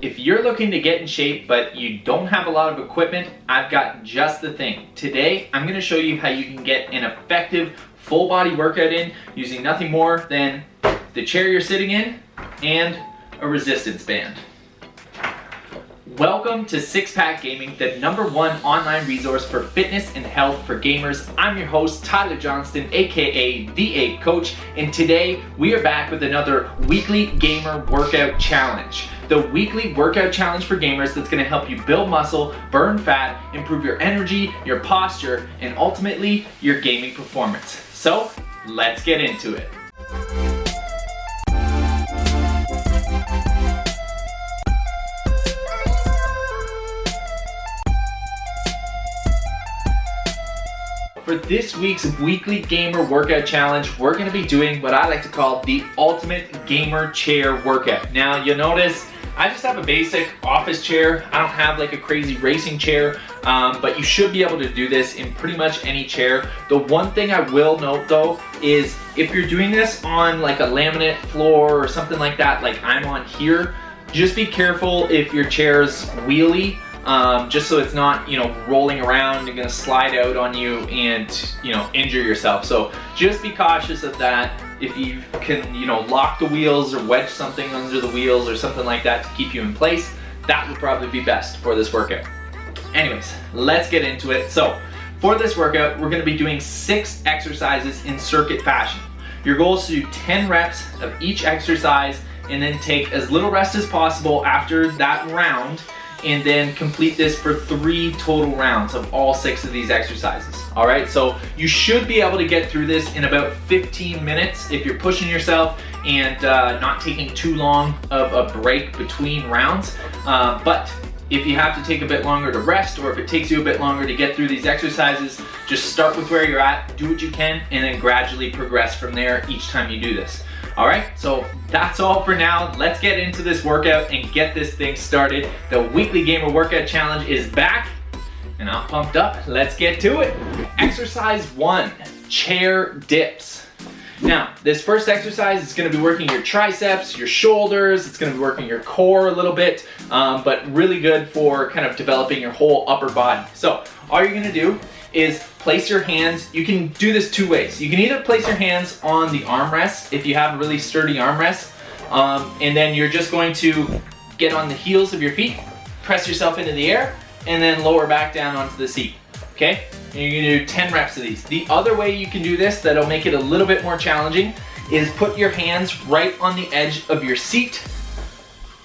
If you're looking to get in shape but you don't have a lot of equipment, I've got just the thing. Today, I'm gonna show you how you can get an effective full body workout in using nothing more than the chair you're sitting in and a resistance band. Welcome to Six Pack Gaming, the #1 online resource for fitness and health for gamers. I'm your host, Tyler Johnston, aka theAPEcoach, and today we are back with another weekly gamer workout challenge. The weekly workout challenge for gamers that's going to help you build muscle, burn fat, improve your energy, your posture, and ultimately your gaming performance. So let's get into it. For this week's weekly gamer workout challenge, we're going to be doing what I like to call the ultimate gamer chair workout. Now you'll notice I just have a basic office chair. I don't have like a crazy racing chair, but you should be able to do this in pretty much any chair. The one thing I will note though is if you're doing this on like a laminate floor or something like that, like I'm on here, just be careful if your chair's wheelie. Just so it's not, rolling around and gonna slide out on you and, injure yourself. So just be cautious of that. If you can, lock the wheels or wedge something under the wheels or something like that to keep you in place, that would probably be best for this workout. Anyways, let's get into it. So for this workout, we're gonna be doing 6 exercises in circuit fashion. Your goal is to do 10 reps of each exercise and then take as little rest as possible after that round, and then complete this for 3 total rounds of all 6 of these exercises. All right, so you should be able to get through this in about 15 minutes if you're pushing yourself and not taking too long of a break between rounds. But if you have to take a bit longer to rest, or if it takes you a bit longer to get through these exercises, just start with where you're at, do what you can, and then gradually progress from there each time you do this. All right, so that's all for now. Let's get into this workout and get this thing started. The weekly gamer workout challenge is back and I'm pumped up. Let's get to it. Exercise 1, chair dips. Now, this first exercise is gonna be working your triceps, your shoulders, it's gonna be working your core a little bit, but really good for kind of developing your whole upper body. So all you're gonna do is place your hands. You can do this 2 ways. You can either place your hands on the armrest if you have a really sturdy armrest, and then you're just going to get on the heels of your feet, press yourself into the air, and then lower back down onto the seat, okay? And you're gonna do 10 reps of these. The other way you can do this that'll make it a little bit more challenging is put your hands right on the edge of your seat,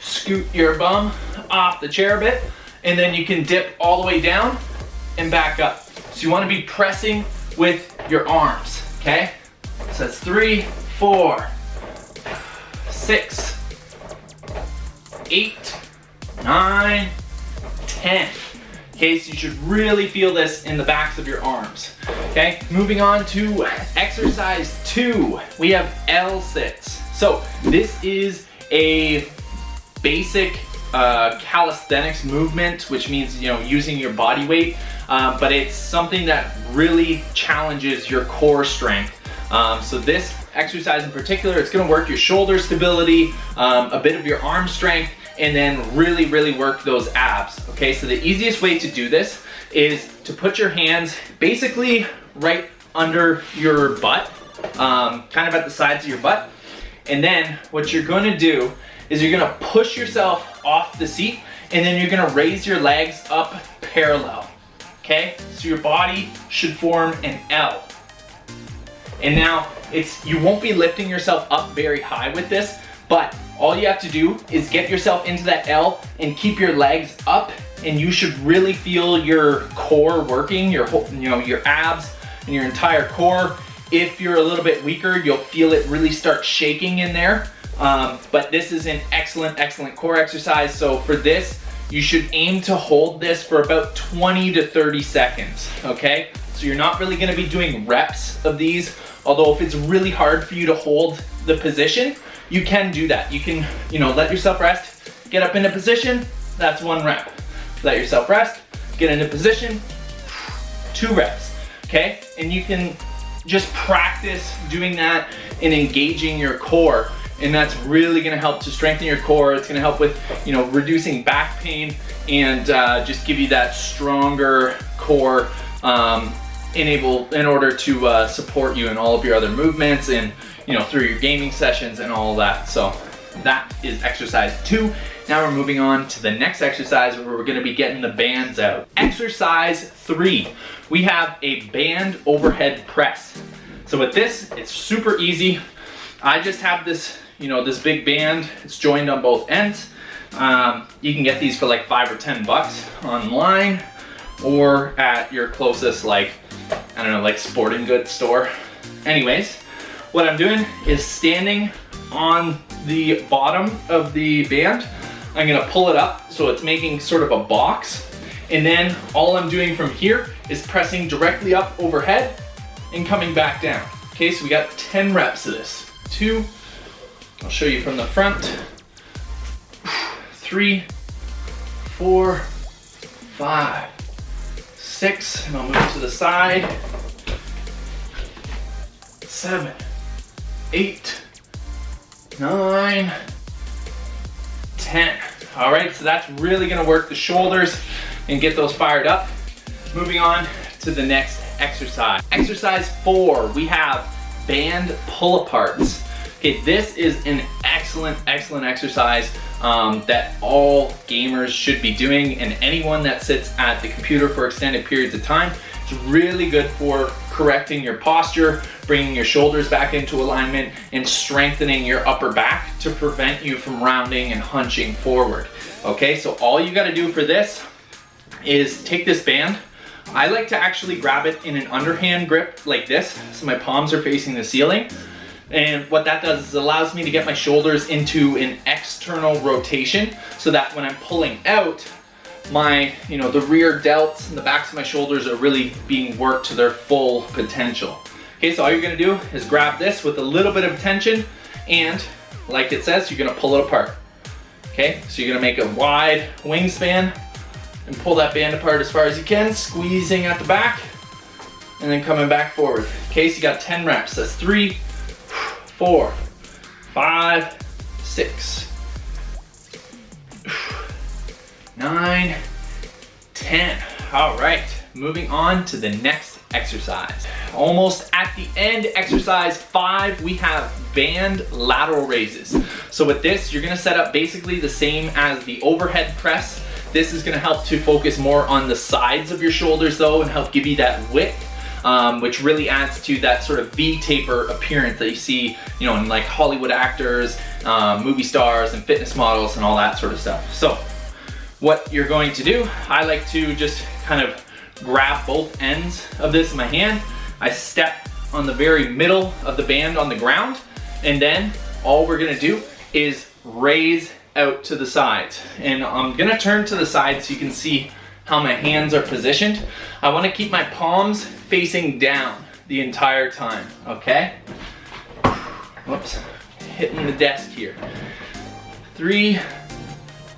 scoot your bum off the chair a bit, and then you can dip all the way down and back up. So you want to be pressing with your arms, okay? So that's 3, 4, 6, 8, 9, 10. Okay, so you should really feel this in the backs of your arms. Okay, moving on to exercise 2. We have L sits. So this is a basic calisthenics movement, which means using your body weight, but it's something that really challenges your core strength. So this exercise in particular, it's going to work your shoulder stability, a bit of your arm strength, and then really work those abs. Okay, so the easiest way to do this is to put your hands basically right under your butt, kind of at the sides of your butt, and then what you're going to do is you're gonna push yourself off the seat, and then you're gonna raise your legs up parallel, okay? So your body should form an L. And now, you won't be lifting yourself up very high with this, but all you have to do is get yourself into that L and keep your legs up, and you should really feel your core working, your abs and your entire core. If you're a little bit weaker, you'll feel it really start shaking in there. But this is an excellent core exercise. So for this, you should aim to hold this for about 20 to 30 seconds, okay? So you're not really gonna be doing reps of these, although if it's really hard for you to hold the position, you can do that. You can, let yourself rest, get up into position, that's 1 rep. Let yourself rest, get into position, 2 reps, okay? And you can just practice doing that and engaging your core and that's really gonna help to strengthen your core. It's gonna help with, you know, reducing back pain and just give you that stronger core in order to support you in all of your other movements and, you know, through your gaming sessions and all of that. So that is exercise 2. Now we're moving on to the next exercise where we're gonna be getting the bands out. Exercise 3, we have a band overhead press. So with this, it's super easy. I just have this, you know, this big band. It's joined on both ends. You can get these for like $5 or $10 online or at your closest, like, I don't know, like sporting goods store. Anyways, what I'm doing is standing on the bottom of the band. I'm gonna pull it up so it's making sort of a box. And then all I'm doing from here is pressing directly up overhead and coming back down. Okay, so we got 10 reps of this. 2, I'll show you from the front. 3, 4, 5, 6, and I'll move to the side. 7, 8, 9, 10. All right, so that's really gonna work the shoulders and get those fired up. Moving on to the next exercise. Exercise 4, we have band pull-aparts. Okay, this is an excellent exercise that all gamers should be doing, and anyone that sits at the computer for extended periods of time. It's really good for correcting your posture, bringing your shoulders back into alignment, and strengthening your upper back to prevent you from rounding and hunching forward. Okay, so all you gotta do for this is take this band. I like to actually grab it in an underhand grip like this, so my palms are facing the ceiling. And what that does is it allows me to get my shoulders into an external rotation so that when I'm pulling out, my, you know, the rear delts and the backs of my shoulders are really being worked to their full potential. Okay, so all you're gonna do is grab this with a little bit of tension, and like it says, you're gonna pull it apart. Okay, so you're gonna make a wide wingspan and pull that band apart as far as you can, squeezing at the back and then coming back forward. Okay, so you got 10 reps. That's 3, 4, 5, 6, 9, 10. All right, moving on to the next exercise. Almost at the end, exercise 5, we have band lateral raises. So with this, you're gonna set up basically the same as the overhead press. This is gonna help to focus more on the sides of your shoulders though, and help give you that width, which really adds to that sort of V-taper appearance that you see, you know, in like Hollywood actors, movie stars, and fitness models, and all that sort of stuff. So what you're going to do, I like to just kind of grab both ends of this in my hand. I step on the very middle of the band on the ground, and then all we're gonna do is raise out to the sides. And I'm gonna turn to the side so you can see how my hands are positioned. I wanna keep my palms facing down the entire time, okay? Whoops, hitting the desk here. 3,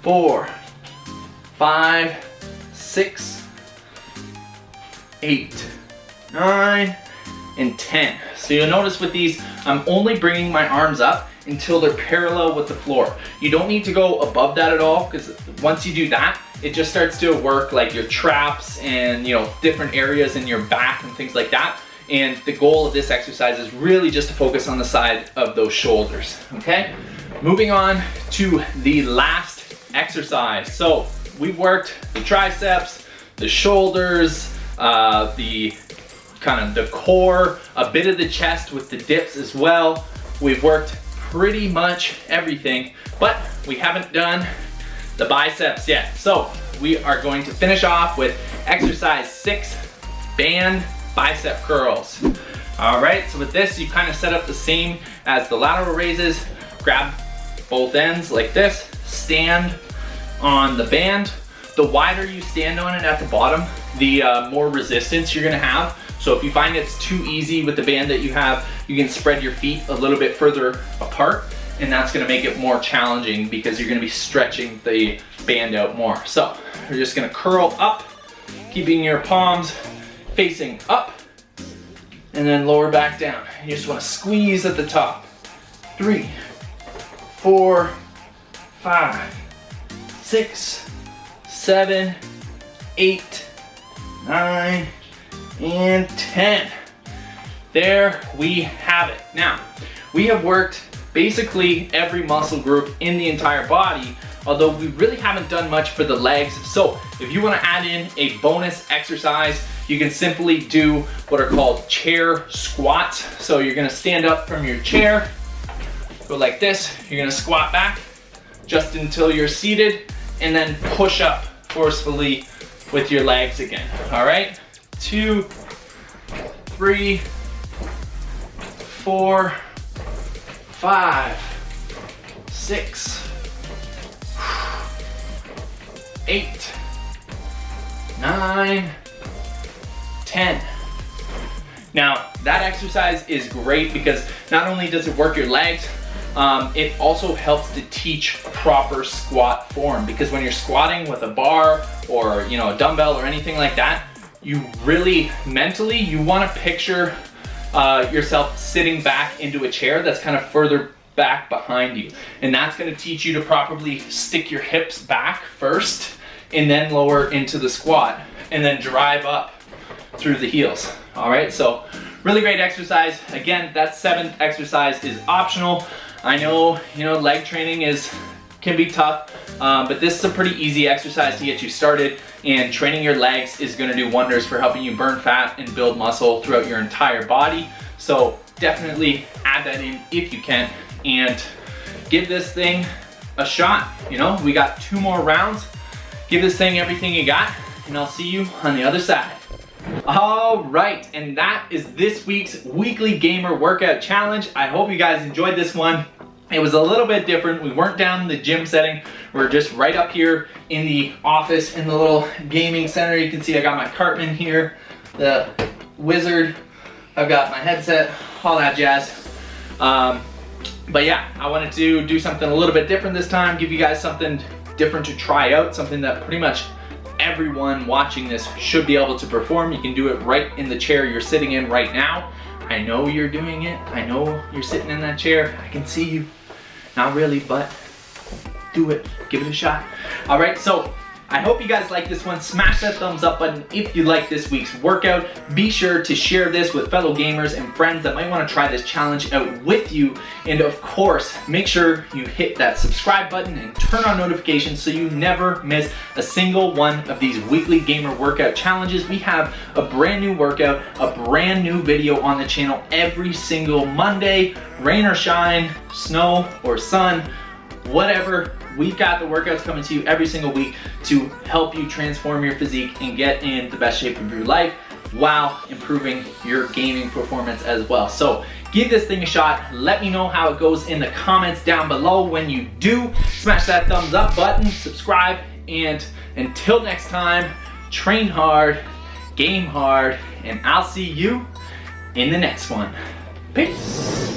4, 5, 6, 8, 9, and 10. So you'll notice with these, I'm only bringing my arms up until they're parallel with the floor. You don't need to go above that at all, because once you do that, it just starts to work like your traps and, you know, different areas in your back and things like that. And the goal of this exercise is really just to focus on the side of those shoulders, okay? Moving on to the last exercise. So we've worked the triceps, the shoulders, the kind of the core, a bit of the chest with the dips as well. We've worked pretty much everything, but we haven't done the biceps yet. So we are going to finish off with exercise 6, band bicep curls. All right, so with this, you kind of set up the same as the lateral raises. Grab both ends like this, stand on the band. The wider you stand on it at the bottom, the more resistance you're gonna have. So if you find it's too easy with the band that you have, you can spread your feet a little bit further apart, and that's gonna make it more challenging because you're gonna be stretching the band out more. So you're just gonna curl up, keeping your palms facing up, and then lower back down. You just wanna squeeze at the top. 3, 4, 5, 6, 7, 8, 9, and 10. There we have it. Now, we have worked basically every muscle group in the entire body, although we really haven't done much for the legs. So if you want to add in a bonus exercise, you can simply do what are called chair squats. So you're going to stand up from your chair, go like this, you're going to squat back just until you're seated, and then push up forcefully with your legs again. All right, 2, 3, 4, 5, 6, 8, 9, 10. Now, that exercise is great because not only does it work your legs, it also helps to teach proper squat form, because when you're squatting with a bar or a dumbbell or anything like that, you really mentally you want to picture yourself sitting back into a chair that's kind of further back behind you, and that's going to teach you to properly stick your hips back first and then lower into the squat and then drive up through the heels. All right, so really great exercise. Again, that 7th exercise is optional. I know leg training can be tough, but this is a pretty easy exercise to get you started, and training your legs is going to do wonders for helping you burn fat and build muscle throughout your entire body. So definitely add that in if you can, and give this thing a shot. We got 2 more rounds. Give this thing everything you got, and I'll see you on the other side. All right, and that is this week's weekly gamer workout challenge. I hope you guys enjoyed this one. It was a little bit different. We weren't down in the gym setting. We're just right up here in the office in the little gaming center. You can see I got my Cartman here, the Wizard. I've got my headset, all that jazz. But yeah, I wanted to do something a little bit different this time, give you guys something different to try out, something that pretty much everyone watching this should be able to perform. You can do it right in the chair you're sitting in right now. I know you're doing it. I know you're sitting in that chair. I can see you. Not really, but do it. Give it a shot. All right, so I hope you guys like this one. Smash that thumbs up button if you like this week's workout. Be sure to share this with fellow gamers and friends that might want to try this challenge out with you. And of course, make sure you hit that subscribe button and turn on notifications so you never miss a single one of these weekly gamer workout challenges. We have a brand new workout, a brand new video on the channel every single Monday, rain or shine, snow or sun, whatever. We've got the workouts coming to you every single week to help you transform your physique and get in the best shape of your life while improving your gaming performance as well. So give this thing a shot. Let me know how it goes in the comments down below. When you do, smash that thumbs up button, subscribe, and until next time, train hard, game hard, and I'll see you in the next one. Peace.